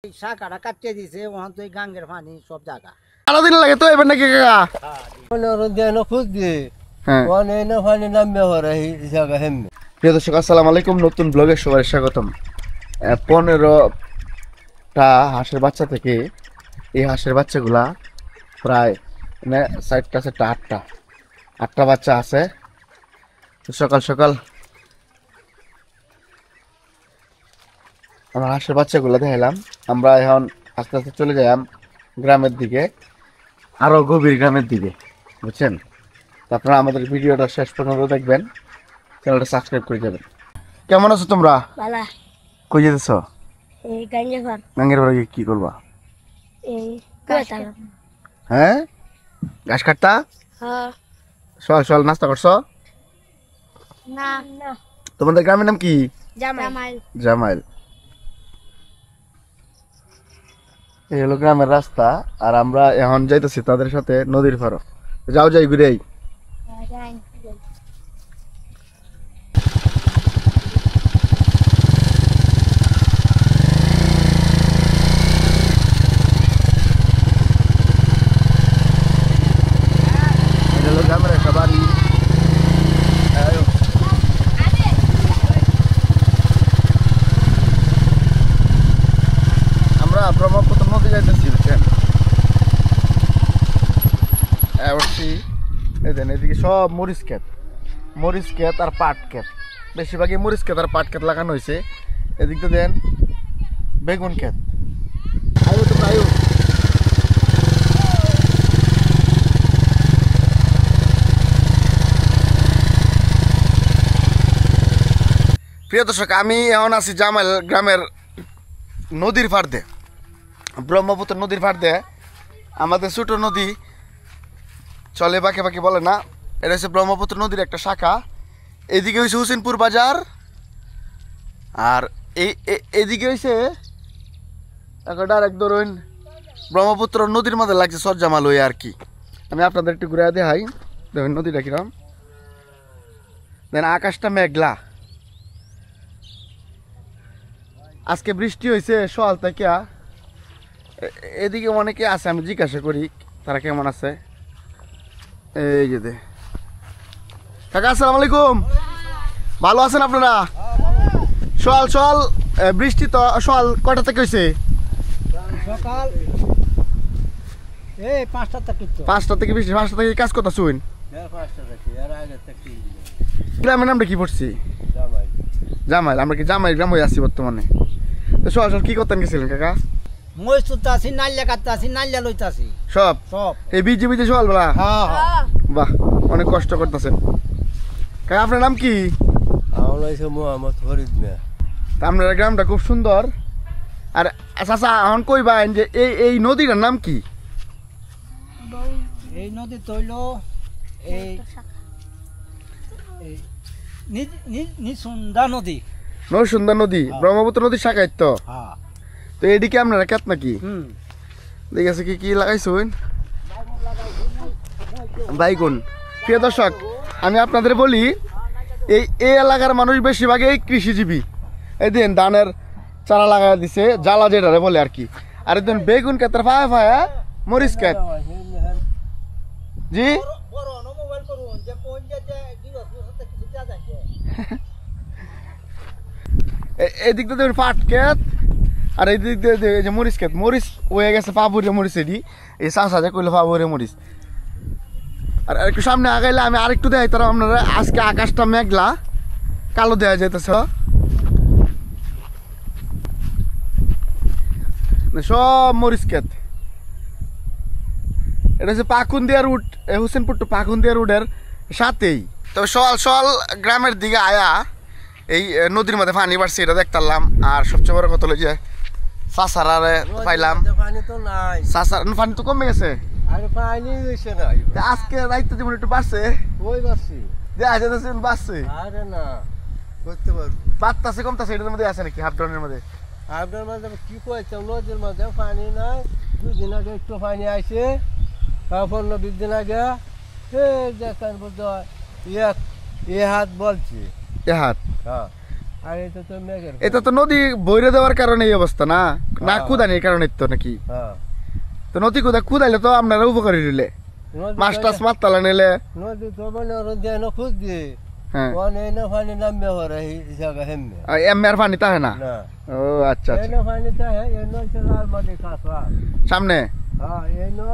শাখাটা কাটিয়ে দিছে ওখান তো গাঙ্গের পানি সব জায়গা সারাদিন লাগে তো এবার নাকি কাকা প্রিয় দর্শক আসসালামু আলাইকুম, নতুন ব্লগে সবাই স্বাগতম। 15টা হাঁসের বাচ্চা থেকে এই হাঁসের বাচ্চাগুলা প্রায় 8টা বাচ্চা আছে। তো সকাল সকাল আমার হাঁসের বাচ্চাগুলো দেখালাম। আমরা এখন আস্তে আস্তে চলে যাইলাম গ্রামের দিকে, আরো গভীর গ্রামের দিকে, বুঝছেন? তো আপনারা আমাদের ভিডিওটা শেষ পর্যন্ত দেখবেন, চ্যানেলটা সাবস্ক্রাইব করে যাবেন। কেমন আছো তোমরা? ভালো। কই যেতেছো? এই গাঙ্গের ঘর। গাঙ্গের বাড়ি কি করবা? এই কাটা। হ্যাঁ, ঘাস কাটতা? হ্যাঁ। সকাল সকাল নাস্তা করছো? না না। তোমাদের গ্রামের নাম কি? জামাইল। জামাইল। এই হলো গ্রামের রাস্তা, আর আমরা এখন যাইতেছি তাদের সাথে নদীর পাড়ে। যাও যাই ঘুরে। গ্রামের একটা বাড়ি। আমরা ব্রহ্মপুত্র নদী যাইতেছি, বুঝছেন? এদিকে সব মরিচ ক্ষেত আর পাট ক্ষেত, বেশিরভাগই মরিচ ক্ষেত আর পাট ক্ষেত লাগানো হয়েছে। এদিকটা দেন বেগুন ক্ষেত। আয়ু তোমরা আয়ু। প্রিয় দর্শক, আমি এখন আছি জামাইল গ্রামের নদীর পাড়ে, ব্রহ্মপুত্র নদীর পাড়ে। আমাদের ছোট নদী চলে বাঁকে বাঁকে, বলে না, এটা হচ্ছে ব্রহ্মপুত্র নদীর একটা শাখা। এদিকে হয়েছে হুসেনপুর বাজার, আর এদিকে হয়েছে ডাইরেক্ট ধরুন ব্রহ্মপুত্র নদীর মধ্যে লাগছে সরজামাল হয়ে আর কি। আমি আপনাদের একটু ঘুরে দেখাই, দেখুন নদীটা কিরম। দেন আকাশটা মেঘলা, আজকে বৃষ্টি হয়েছে সকাল থেকে। এদিকে অনেকে আছে, আমি জিজ্ঞাসা করি তারা কেমন আছে। এই যে কাকা আসসালামু আলাইকুম, ভালো আছেন আপনারা? সকাল বৃষ্টি তো সকাল কয়টা থেকে হয়েছে? সকাল এই 5টা থেকে। 5টা থেকে বৃষ্টি, 5টা থেকে কাজ করতে শুন। গ্রামের নামটা কি পড়ছি? জামাইল। আমরা কি জামাইল গ্রাম হয়ে আছি বর্তমানে। তো সকাল কি করতেন গেছিলেন কাকা? মই তুলতাছি, নাইলা কাটতাছি, নাইলা লইতাছি সব সব এই বিজে সকালবেলা? হ্যাঁ হ্যাঁ। বাহ, অনেক কষ্ট করতেছেন কাকা। আপনার নাম কি? আপনার গ্রামটা খুব সুন্দর। আর চাচা এখন কইবেন যে এই নদীটার নাম কি? এই নদী তৈল এই নিসুন্দা নদী। নরসুন্দর নদী, ব্রহ্মপুত্র নদীর শাখায় তো। হ্যাঁ। তো এদিকে আপনারা ক্ষেত নাকি? দেখে আছে কি লাগাইছুন? বাইগুন। প্রিয় দর্শক, আমি আপনাদের বলি, এই এলাকার মানুষ বেশিরভাগ এই কৃষিজীবী। এই দিন ধানের চারা লাগাই দিছে, জ্বালা যেটারে বলে আর কি। আর একদিন বেগুন ক্ষেতের ফায়া ফায়া মরিচ ক্ষেত। জি এদিক দিয়ে দেখুন পাট ক্ষেত, আর এই দিক দিয়ে যে মরিচ ক্ষেত। মরিচ হয়ে গেছে পাপুরে মরিচ, এটি এই চাষা যে কইলে পাপুরে মরিচ। আর একটু সামনে আগাইলে আমি আরেকটু দেখাই তারা আপনারা। আজকে আকাশটা মেঘলা, কালো দেওয়া যেতেছে। সব মরিচ ক্ষেত। এটা হচ্ছে পাকুন্দিয়া রুট, হুসেনপুর টু পাকুন্দিয়া রুটের সাথেই। তবে সকাল গ্রামের দিকে আয়া এই নদীর মধ্যে পানি বাড়ছে, এটা দেখতাম। আর সবচেয়ে বড় কথা হলো যে চাষারে পাইলাম। চাষার পানি তো কমে গেছে, আজকে রাইতে যেমন একটু বাড়ছে, বাড়ছে বাড়তাছে কমতাছে। এটার মধ্যে আছে নাকি হাফডনের মধ্যে? হাফডনের মধ্যে কি কইছে, নদীর মধ্যে পানি নাই। 2 দিন আগে একটু পানি আইছে, 15-20 দিন আগে দেখেন বোধ হাত বলছে। এ হাত। হ্যাঁ। আর এটা তো মেঘের এটা তো নদী বইরে দেওয়ার কারণে এই অবস্থা না, না কুদানি এই কারণে তো নাকি? হ্যাঁ তো নদী কুদাইলে তো আপনারা উপকারী দিলে, মাছ টাছ মারতালা নিলে। নদী তো মানে ওর যেন খুঁজ দিয়ে হ্যাঁ এনে পানি নামবে ওরা এই জায়গা হেমবে এর পানি তাহে না? না ও আচ্ছা আচ্ছা। এনে পানি তাহে এনে লাল মাটি কাঁচা সামনে হ্যাঁ এনে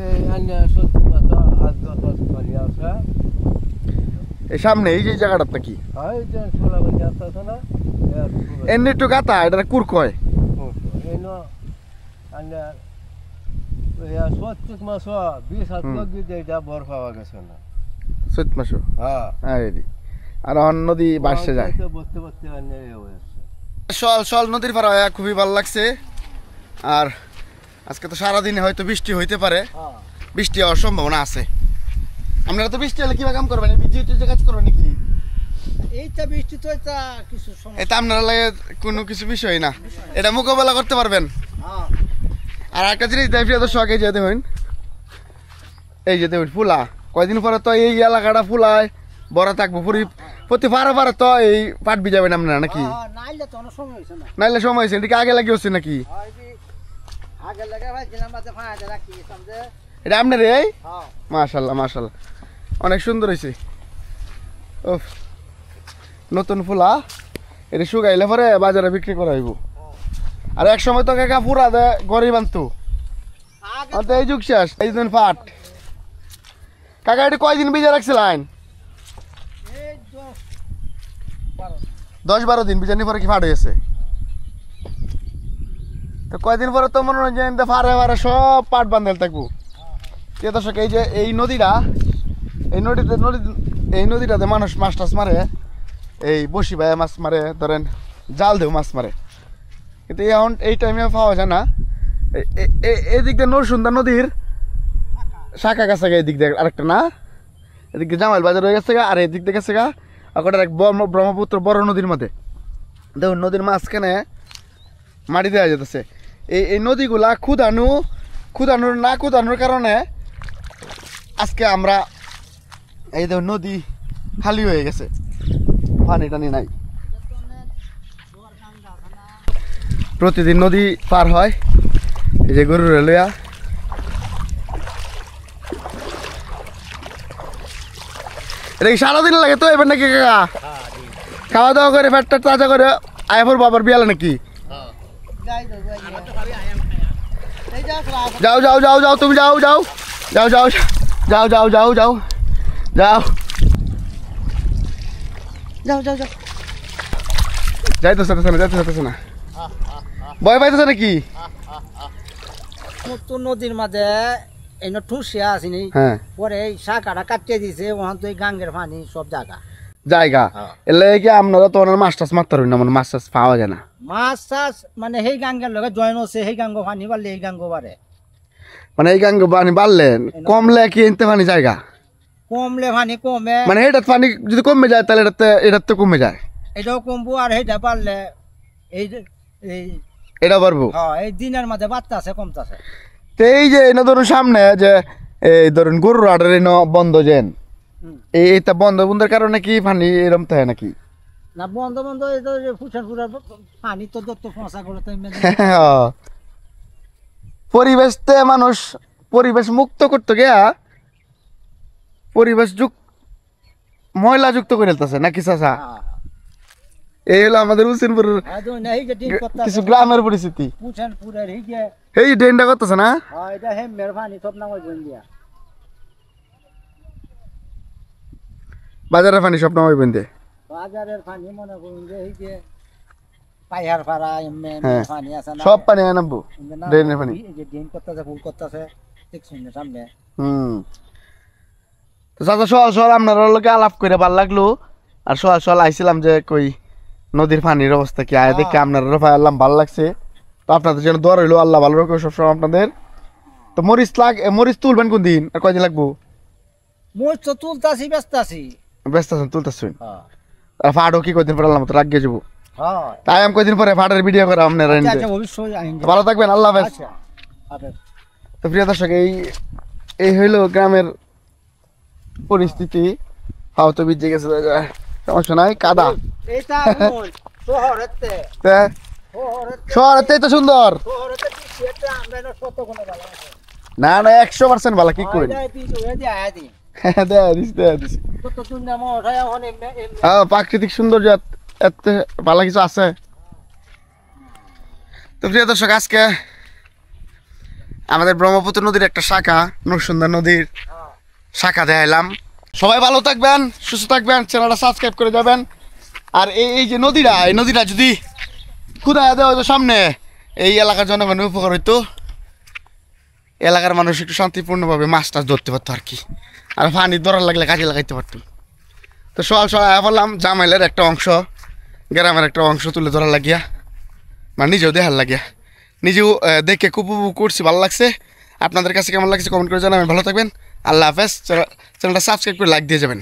এই আন্যা সত্যি মতো হাত দশ পানি আছে। এই সামনে এই যে জায়গাটা কি এই যে ছোলা বাজি আসতেছে না এমনি একটু গাতা, এটা কুর কয়। এনে আন্যা সত্যি মাছ 20 হাত দিয়ে এটা বরফ পাওয়া গেছে না। চৈত মাসও হ্যাঁ আর অন্য নদী বাসে যায়। বসতে বসতে আন্যা হয়েছে সল নদীর পাড়া হয়ে খুবই ভালো লাগছে। আর আজকে তো সারাদিনে হয়তো বৃষ্টি হইতে পারে, বৃষ্টি হওয়ার সম্ভাবনা আছে। আপনারা তো বৃষ্টি হলে কিভাবে কাম করবেন? বিদ্যুৎ কাজ করবেন নাকি? এইটা বৃষ্টি তো এটা কিছু সমস্যা। এটা আপনারা লাগে কোনো কিছু বিষয় না, এটা মোকাবেলা করতে পারবেন। হ্যাঁ আর একটা জিনিস দেয় প্রিয় দর্শক, এই যে দেখুন, এই যে দেখুন ফুলা, কয়দিন পরে তো এই এলাকাটা ফুলায় বড় থাকবো। প্রতি পারে তো এই পাট বিজাবেন আপনারা নাকি? নাইলে তো অনেক সময় হয়েছে না। নাইলে সময় হয়েছে, এদিকে আগে লাগিয়ে হচ্ছে নাকি? আগে লাগে ভাই দিলাম বাদে ফাঁকা রাখি সমঝে। এটা আপনার এই? হ্যাঁ মাশাল্লাহ মাশাল্লাহ, অনেক সুন্দর হয়েছে। ও নতুন ফুলা, এটা শুকাইলে পরে বাজারে বিক্রি করা হইব। আর এক সময় তো কাকা পুরা দে গরিব আনতো, আগে এই যুগ শেষ। এই দিন পাট কাকা এটা কয়দিন বিজে রাখছিলেন? এই 10-12 দিন বিজানি পরে কি ফাট হয়েছে? তো কয়দিন পরে তো মনে হয় যে ফারে সব পাট বান্ধাল থাকবো। দর্শক এই যে এই নদীটা, এই নদীটাতে মানুষ মাছ টাছ মারে, এই বসি ভাই মাছ মারে, ধরেন জাল দেও মাছ মারে, কিন্তু এখন এই টাইমে পাওয়া যায় না। এদিক দিয়ে নরসুন্দর নদীর শাখা গেছে গা, এদিক দিয়ে আরেকটা না, এদিক দিয়ে জামাইল বাজার হয়ে গেছে গা, আর এদিক দিয়ে গেছে গা ওটা এক ব্রহ্মপুত্র বড় নদীর মধ্যে। দেখুন নদীর মাঝখানে মাটি দেওয়া যেতেছে। এই নদীগুলা ক্ষুদানোর কারণে আজকে আমরা এই দেখুন নদী খালি হয়ে গেছে, পানি টানি নাই। প্রতিদিন নদী পার হয় এই যে গরুর লইয়া। এটা কি সারাদিন লাগে তো এবার নাকি কাকা? খাওয়া দাওয়া করে পেটটা তাজা করে আয়াপুর বাবার বিয়ালে নাকি? যাই তো যাই আমার তো খালি আয়াম এই যা যাও যাও যাও যাও তুমি যাও যাও যাও যাও যাও যাও যাও যাও যাও যাও যাও যাও যাইতেছে না ভয় পাইতেছে নাকি? তো নদীর মাঝে এই ঠুসিয়া আসিনি, হ্যাঁ পরে এই শাখাটা কাটিয়ে দিয়েছে, ওখান তো এই গাঙ্গের পানি সব জায়গা এলে কি আপনারা তো ওনার মাছ টাছ মারতে পারবেন না, মানে মাছ টাছ পাওয়া যায় না। মাছ চাষ মানে সেই গাঙ্গের লগে জয়েন হচ্ছে, সেই গাঙ্গ পানি বাড়লে এই গাঙ্গ বাড়ে, মানে এই গাঙ্গ পানি বাড়লেন কমলে কি এনতে পানি জায়গা কমলে পানি কমে, মানে এটা পানি যদি কমে যায় তাহলে এটাতে তো কমে যায়, এটাও কমবো আর সেইটা বাড়লে এই এই এটা পারবো। হ্যাঁ এই দিনের মাঝে বাড়তেছে কমতেছে। তো এই যে এনে ধরুন সামনে যে এই ধরুন গরুর হাটের বন্ধ যেন এইটা বন্ধের কারণে কি পানি এরম থাকে নাকি? না বন্ধ এই তো ফুটান ফুটার পানি তো যত ফসা করে তো পরিবেশতে মানুষ পরিবেশ মুক্ত করতে গিয়া পরিবেশ ময়লা যুক্ত করে ফেলতেছে নাকি চাচা? এই হলো আমাদের উসিনপুরের কিছু গ্রামের পরিস্থিতি। এই ড্রেনটা করতেছে না, বাজারের পানি সব নামাই বেঁধে বাজারের পানি মনে করুন যে এই যে পাইহার পাড়া পানি আছে না, সব পানি নামবো ড্রেনের পানি। এই যে ড্রেন করতেছে ফুল করতেছে দেখছেন সামনে। তো চাচা সল আপনার লোকে আলাপ করে ভাল লাগলো। আর সল আইছিলাম যে কই নদীর পানির অবস্থা কি আয় দেখে আপনার আল্লাহ ভালো লাগছে। তো আপনাদের যেন দর হইলো, আল্লাহ ভালো রাখো সবসময় আপনাদের। তো মরিচ তুলবেন কোন দিন আর কয়দিন লাগবো? মরিচ তো তুলতাছি ব্যস্ত আছি। ব্যস্ত আছেন তুলতেছেন? আর ফাটও কি কয়দিন পরে আল্লাহ মতো লাগিয়ে যাবো। হ্যাঁ তাই আমি কয়দিন পরে ফাটের ভিডিও করে আপনারা অবশ্যই ভালো থাকবেন, আল্লাহ হাফেজ। তো প্রিয় দর্শক এই হইলো গ্রামের পরিস্থিতি। হাও তো বিজে গেছে সমস্যা নাই কাদা এটা শহরেতে তে শহরেতেই তো সুন্দর শহরেতে এটা আমরা না কত গুণ ভালো আছে না না 100% ভালো কি করি এটা দিছো এটা আদি দেয়া দিস কত দুনিয়া মো ওঠায় এখন এমনি হ্যাঁ প্রাকৃতিক সৌন্দর্য এত ভালো কিছু আছে তো প্রিয় দর্শক আজকে আমাদের ব্রহ্মপুত্র নদীর একটা শাখা নরসুন্দর নদীর শাখা দেখাইলাম সবাই ভালো থাকবেন সুস্থ থাকবেন চ্যানেলটা সাবস্ক্রাইব করে যাবেন আর এই যে নদীটা এই নদীটা যদি খুদা দেওয়া হয়তো সামনে এই এলাকার জনগণের উপকার হইতো এলাকার মানুষ একটু শান্তিপূর্ণভাবে মাছ টাছ ধরতে পারতো আর কি আর পানি ধরার লাগলে কাজে লাগাইতে পারতো তো সকাল সকাল বললাম জামাইলের একটা অংশ গ্রামের একটা অংশ তুলে ধরার লাগিয়া মানে নিজেও দেখার লাগিয়া নিজেও দেখে খুব উপভোগ করছি ভালো লাগছে আপনাদের কাছে কেমন লাগছে কমেন্ট করে জানাবেন ভালো থাকবেন আল্লাহ হাফেজ চ্যানেলটা সাবস্ক্রাইব করে লাইক দিয়ে যাবেন